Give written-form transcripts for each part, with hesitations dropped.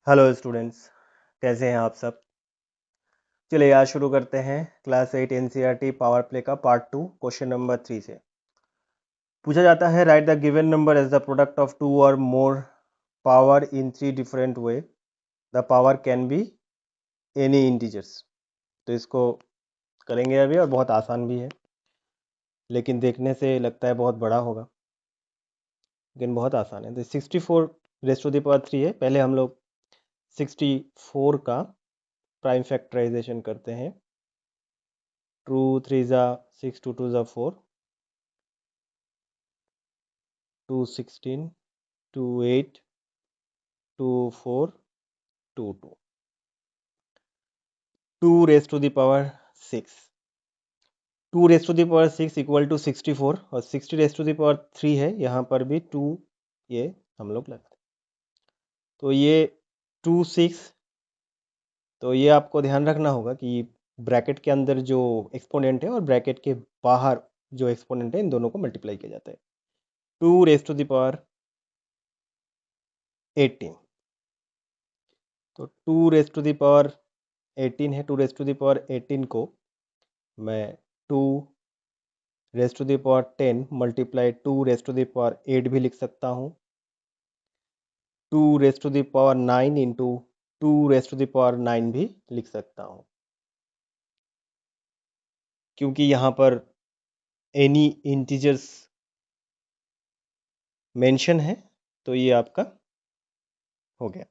Hello students, कैसे हैं आप सब। चलिए आज शुरू करते हैं क्लास 8 एनसीईआरटी पावर प्ले का पार्ट 2 क्वेश्चन नंबर 3 से। पूछा जाता है write the given number as the product of two or more power in 3 different way. The power can be any integers. तो इसको करेंगे अभी, और बहुत आसान भी है, लेकिन देखने से लगता है बहुत बड़ा होगा, लेकिन बहुत आसान है। तो 64 रेज़ टू द पावर 3 है। पहले हम लोग 64 का प्राइम फैक्टराइजेशन करते हैं। 2 3 ज़ा 6, 2 2 ज़ा 4, 2 16, 2 8, 2 4, 2 2, 2 raise to the power 6। 2 raise to the power 6 equal to 64, और 60 रेज टू द पावर 3 है, यहाँ पर भी 2 ये हम लोग लगते हैं। तो ये 2 6, तो ये आपको ध्यान रखना होगा कि ब्रैकेट के अंदर जो एक्सपोनेंट है और ब्रैकेट के बाहर जो एक्सपोनेंट है, इन दोनों को मल्टीप्लाई किया जाता है। 2 रेज टू द पावर 18, तो 2 रेज टू द पावर 18 है। 2 रेज टू द पावर 18 को मैं 2 raise to the power 10 multiply 2 raise to the power 8 भी लिख सकता हूँ। 2 raise to the power 9 into 2 raise to the power 9 भी लिख सकता हूँ, क्योंकि यहाँ पर एनी इंटीजर्स मेंशन है, तो ये आपका हो गया।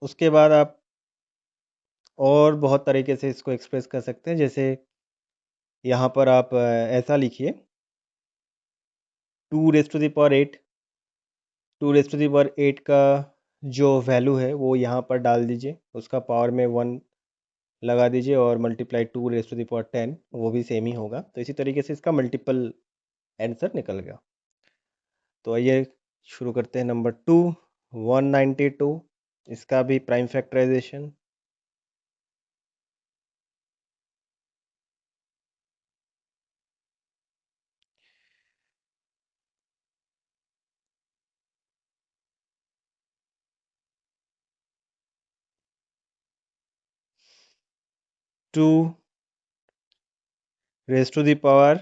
उसके बाद आप और बहुत तरीके से इसको एक्सप्रेस कर सकते हैं। जैसे यहाँ पर आप ऐसा लिखिए, 2 raise to the power 8, 2 raise to the power 8 का जो वैल्यू है वो यहाँ पर डाल दीजिए, उसका पावर में 1 लगा दीजिए, और multiply 2 raise to the power 10, वो भी सेम ही होगा। तो इसी तरीके से इसका मल्टीपल आंसर निकल गया। तो आइए शुरू करते हैं। नंबर 2, 192, इसका भी prime factorization. Two raise to the power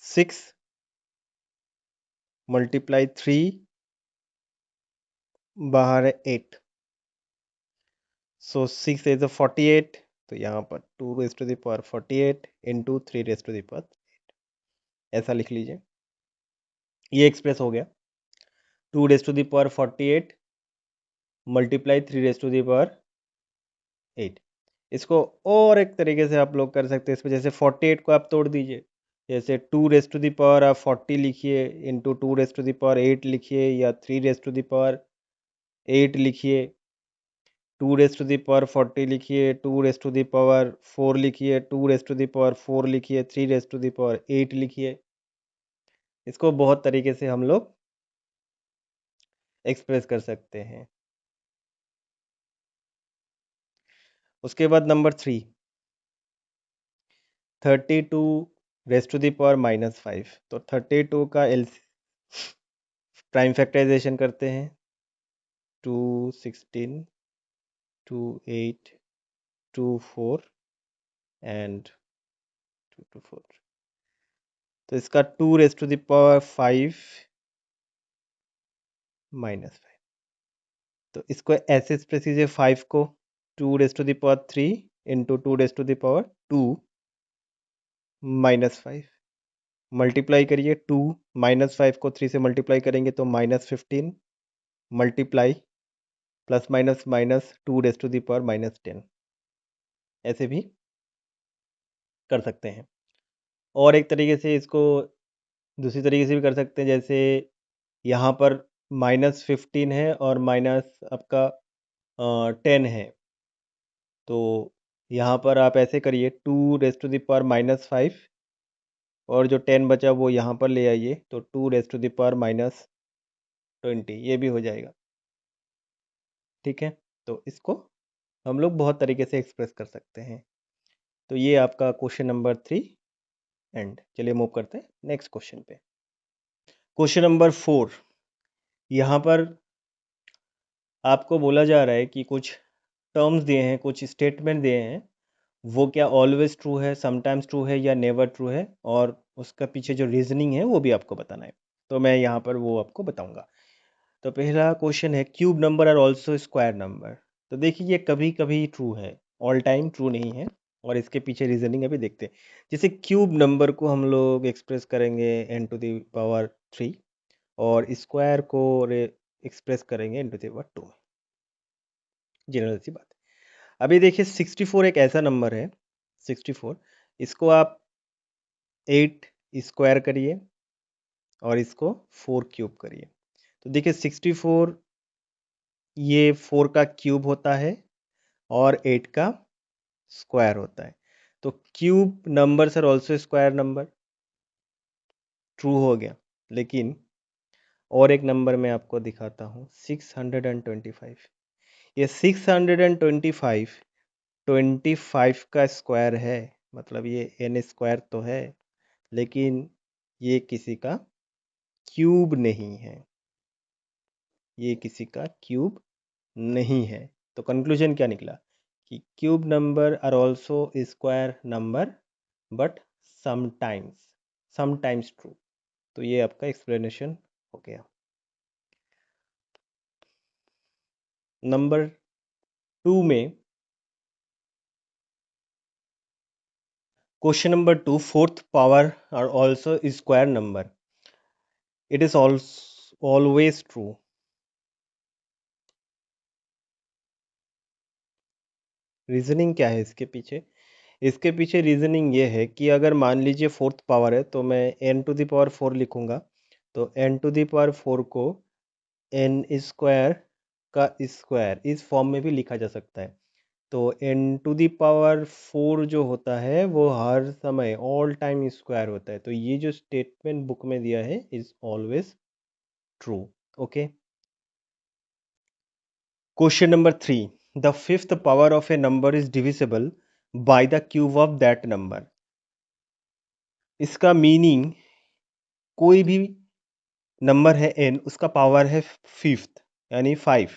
6 multiply 3, बाहर है 8, सो 6 इज 48। तो यहाँ पर 2 raise to the power 48 into 3 raise to the power 8, ऐसा लिख लीजिए। ये एक्सप्रेस हो गया। 2 raise to the power 48 multiply 3 raise to the power 8। इसको और एक तरीके से आप लोग कर सकते हैं इसमें, जैसे 48 को आप तोड़ दीजिए। जैसे 2 रेज टू द पावर आप 40 लिखिए, into 2 raise to the power 8 लिखिए, या 3 रेज टू द पावर 8 लिखिए, 2 रेज टू द पावर 40 लिखिए, 2 रेज टू द पावर 4 लिखिए, 2 रेज टू द पावर 4 लिखिए, 3 रेज टू द पावर 8 लिखिए। इसको बहुत तरीके से हम लोग एक्सप्रेस कर सकते हैं। उसके बाद number 3, 32 raise to the power -5। तो 32 का एल प्राइम फैक्टराइजेशन करते हैं। 2 16, 2 8, 2 4 एंड 2 2 4। तो इसका 2 रेज टू द पावर 5 -5। तो इसको ऐसे एक्सप्रेस कीजिए, 5 को 2 raise to the power 3 into 2 raise to the power 2 -5 multiply करिए। 2 -5 को 3 से मल्टीप्लाई करेंगे तो -15 multiply plus minus minus 2 raise to the power -10, ऐसे भी कर सकते हैं। और एक तरीके से इसको दूसरी तरीके से भी कर सकते हैं। जैसे यहाँ पर -15 है और माइनस आपका 10 है, तो यहाँ पर आप ऐसे करिए, 2 रेज टू द पावर -5, और जो 10 बचा वो यहाँ पर ले आइए, तो 2 रेज टू द पावर -20, ये भी हो जाएगा। ठीक है, तो इसको हम लोग बहुत तरीके से एक्सप्रेस कर सकते हैं। तो ये आपका क्वेश्चन नंबर 3 एंड। चलिए मूव करते हैं नेक्स्ट क्वेश्चन पे। क्वेश्चन नंबर 4, यहाँ पर आपको बोला जा रहा है कि कुछ टर्म्स दिए हैं, कुछ स्टेटमेंट दिए हैं, वो क्या ऑलवेज ट्रू है, समटाइम्स ट्रू है या नेवर ट्रू है, और उसका पीछे जो रीजनिंग है वो भी आपको बताना है। तो मैं यहाँ पर वो आपको बताऊंगा। तो पहला क्वेश्चन है, cube number are also square number. तो देखिए ये कभी कभी ट्रू है, ऑल टाइम ट्रू नहीं है, और इसके पीछे रीजनिंग अभी देखते हैं। जैसे क्यूब नंबर को हम लोग एक्सप्रेस करेंगे n⁻3 और स्क्वायर को एक्सप्रेस करेंगे n⁻2 में, जनरल सी बात है। अभी देखिए 64 एक ऐसा नंबर है, 64, इसको आप 8 स्क्वायर करिए और इसको 4 क्यूब करिए। तो देखिए 64 ये 4 का क्यूब होता है और 8 का स्क्वायर होता है। तो cube numbers are also square number, true हो गया। लेकिन और एक नंबर मैं आपको दिखाता हूँ, 625। ये 625 25 का स्क्वायर है, मतलब ये n स्क्वायर तो है, लेकिन ये किसी का क्यूब नहीं है, ये किसी का क्यूब नहीं है। तो कंक्लूजन क्या निकला कि cube number are also square number but sometimes, sometimes true. तो ये आपका एक्सप्लेनेशन हो गया। नंबर 2 में, question number 2, fourth power are also square number, it is always true. Reasoning क्या है इसके पीछे? इसके पीछे रीजनिंग ये है कि अगर मान लीजिए फोर्थ पावर है तो मैं n⁻4 लिखूंगा। तो n⁻4 को n स्क्वायर का स्क्वायर इस फॉर्म में भी लिखा जा सकता है। तो n⁻4 जो होता है वो हर समय ऑल टाइम स्क्वायर होता है। तो ये जो स्टेटमेंट बुक में दिया है is always true. Okay. Question number 3, the fifth power of A number is divisible by the cube of that number. इसका मीनिंग, कोई भी नंबर है n, उसका पावर है फिफ्थ यानी 5।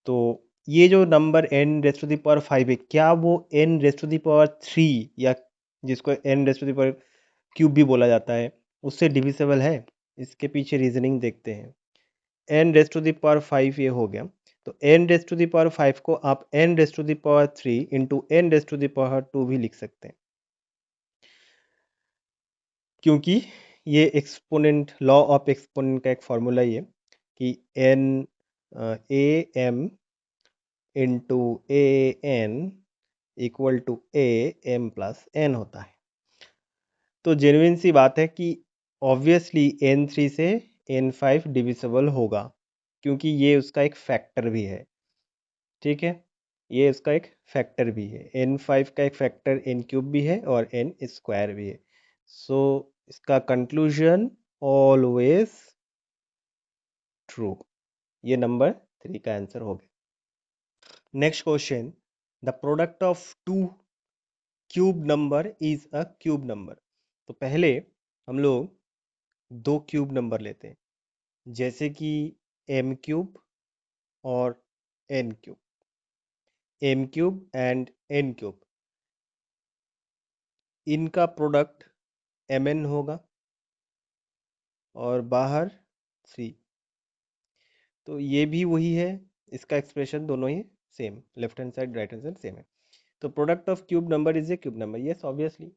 तो ये जो number n raised to the power 5 है, क्या वो n raised to the power 3 या जिसको n raised to the power cube भी बोला जाता है उससे डिविजिबल है? इसके पीछे रीजनिंग देखते हैं। n raised to the power 5 ये हो गया। तो n raised to the power 5 को आप n raised to the power 3 into n raised to the power 2 भी लिख सकते हैं, क्योंकि ये एक्सपोनेंट, लॉ ऑफ एक्सपोनेंट का एक फॉर्मूला ही है कि n a m into a n equal to a m plus n होता है। तो जेन्युइन सी बात है कि ऑब्वियसली n3 से n5 डिविजिबल होगा, क्योंकि ये उसका एक फैक्टर भी है। ठीक है, ये इसका एक फैक्टर भी है। n5 का एक फैक्टर n³ भी है और n स्क्वायर भी है। सो इसका कंक्लूजन ऑलवेज ट्रू। ये नंबर 3 का आंसर हो गया। Next question, the product of two cube number is a cube number. तो पहले हम लोग दो क्यूब नंबर लेते हैं, जैसे कि m³ और n³, m³ एंड n³, इनका प्रोडक्ट mn होगा और बाहर 3। तो ये भी वही है, इसका एक्सप्रेशन दोनों ही same, left hand side right hand side same है। तो product of cube number is a cube number, yes obviously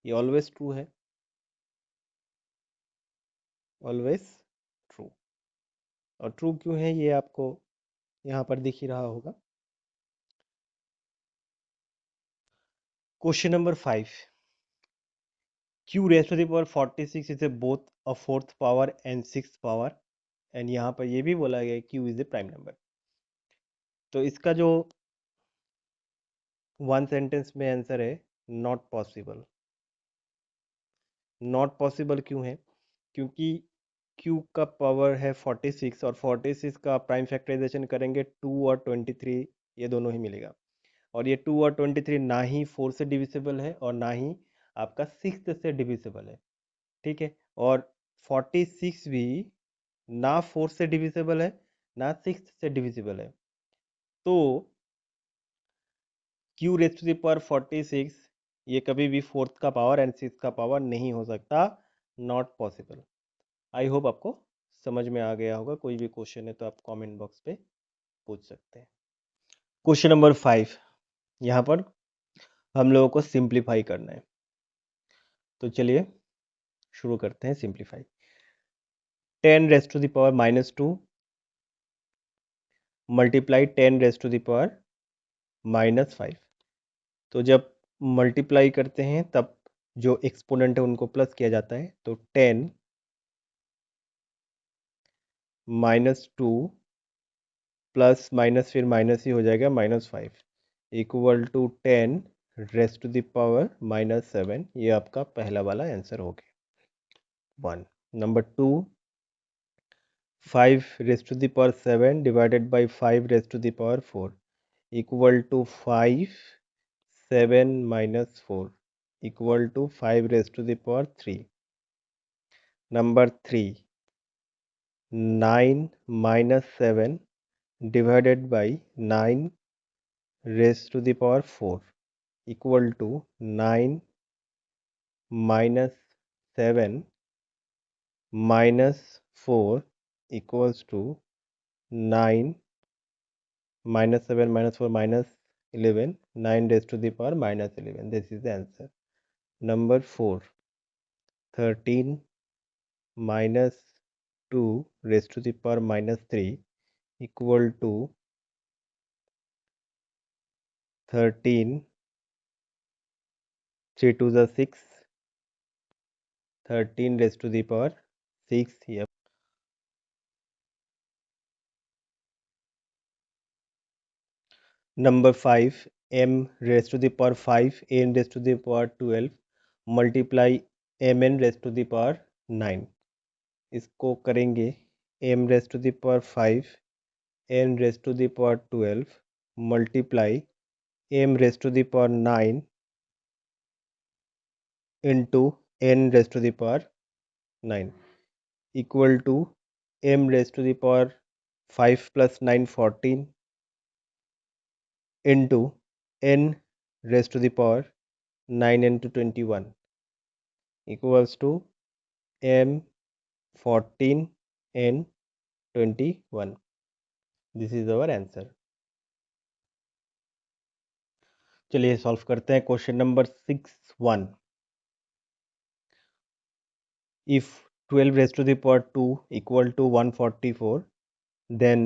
ये ऑलवेज ट्रू है, ऑलवेज ट्रू। और ट्रू क्यों है ये आपको यहाँ पर दिख ही रहा होगा। Question number 5, q raise to the power 46 is a both a fourth power and six power, and यहाँ पर ये भी बोला गया है q is a prime number. तो इसका जो वन सेंटेंस में आंसर है नॉट पॉसिबल। नॉट पॉसिबल क्यों है? क्योंकि q का पावर है 46 और 46 का प्राइम फैक्टराइजेशन करेंगे 2 और 23, ये दोनों ही मिलेगा। और ये 2 और 23 ना ही 4 से डिविजिबल है और ना ही आपका 6 से डिविजिबल है। ठीक है, और 46 भी ना 4 से डिविजिबल है ना 6 से डिविजिबल है, तो q raise to the power 46 ये कभी भी फोर्थ का पावर एंड सिक्स का पावर नहीं हो सकता, नॉट पॉसिबल। आई होप आपको समझ में आ गया होगा। कोई भी क्वेश्चन है तो आप कमेंट बॉक्स पे पूछ सकते हैं। क्वेश्चन नंबर 5, यहाँ पर हम लोगों को सिंप्लीफाई करना है, तो चलिए शुरू करते हैं simplify. 10 raise to the power -2 multiply 10 raise to the power -5। तो जब मल्टीप्लाई करते हैं तब जो एक्सपोनेंट है उनको प्लस किया जाता है, तो 10 -2 प्लस माइनस फिर माइनस ही हो जाएगा -5 equal to 10 raise to the power -7। ये आपका पहला वाला आंसर हो गया 1। Number 2, 5 raise to the power 7 divided by 5 raise to the power 4 equal to 5 7 minus 4 equal to 5 raised to the power 3. Number 3, 9 minus 7 divided by 9 raised to the power 4 equal to 9 minus 7 minus 4 equals to 9 minus 7 minus 4 minus 11, 9 raised to the power minus 11. This is the answer. Number 4, 13 minus 2 raised to the power -3 equal to 13, 3 to the 6, 13 raised to the power 6 here. Number 5, m raised to the power 5 n raised to the power 12 multiply mn raised to the power 9। इसको करेंगे m raised to the power 5 n raised to the power 12 multiply m raised to the power 9 into n raised to the power 9 equal to m raised to the power 5 plus 9 14 into n raised to the power 9 into 21 equals to m 14 n 21. This is our answer. चलिए solve करते हैं question number 6.1। If 12 raised to the power 2 equal to 144, then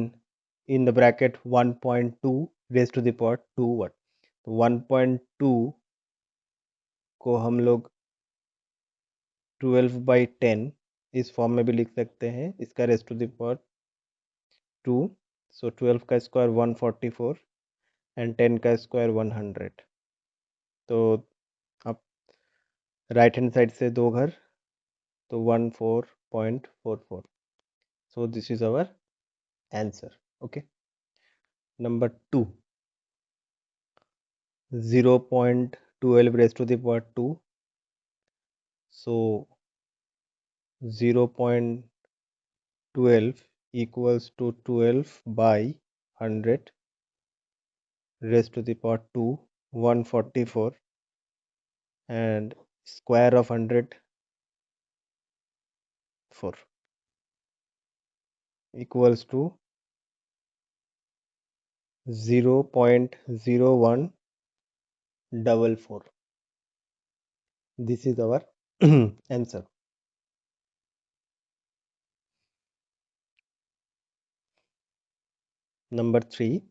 in the bracket 1.2 raised to the power 2 what? 1.2 को हम लोग 12/10 इस form में भी लिख सकते हैं, इसका रेस्ट टू द पावर 2। सो 12 का स्क्वायर 144 एंड 10 का स्क्वायर 100। तो अब राइट हैंड साइड से दो घर, तो 14.44। So this is our answer. Okay, number 2, 0.12 raised to the power 2। So 0.12 equals to 12 by 100 raised to the power 2, 144, and square of 100 4 equals to 0.0144. This is our answer. Number 3,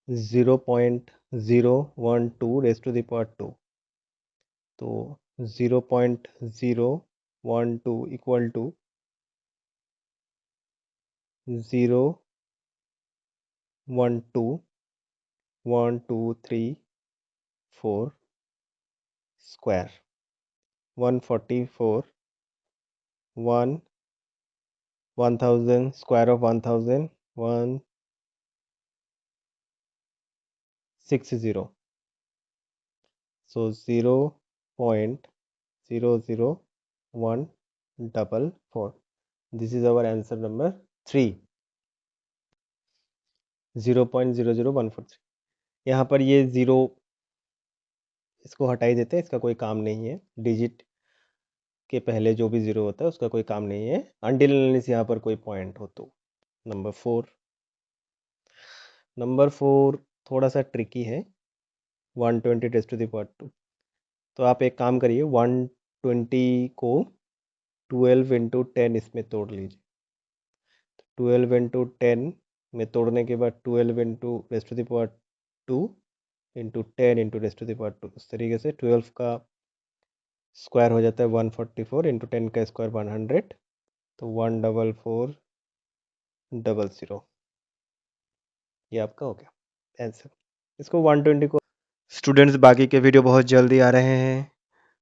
0.012 raised to the power 2. So 0.012 equal to 0 1 2 1 2 3 4 square 144 1 1000 square of 1000 160. So 0.001 144. This is our answer number 3, 0.00143. यहाँ पर ये 0 इसको हटा ही देते हैं, इसका कोई काम नहीं है। डिजिट के पहले जो भी 0 होता है उसका कोई काम नहीं है, अनटिल अनलेस यहाँ पर कोई पॉइंट हो तो। नंबर 4 थोड़ा सा ट्रिकी है, 120 रेज़ टू द पावर 2। तो आप एक काम करिए, 120 को 12 इंटू 10 इसमें तोड़ लीजिए। 12 इंटू 10 में तोड़ने के बाद 12 into raise to the power 2 into 10 into raise to the power 2, इस तरीके से 12 का स्क्वायर हो जाता है 144, इंटू 10 का स्क्वायर 100, तो 14400, ये आपका हो गया आंसर। इसको 120 को स्टूडेंट्स, बाकी के वीडियो बहुत जल्दी आ रहे हैं,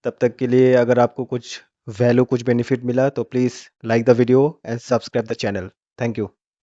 तब तक के लिए अगर आपको कुछ वैल्यू, कुछ बेनिफिट मिला तो please like the video and subscribe the channel. Thank you.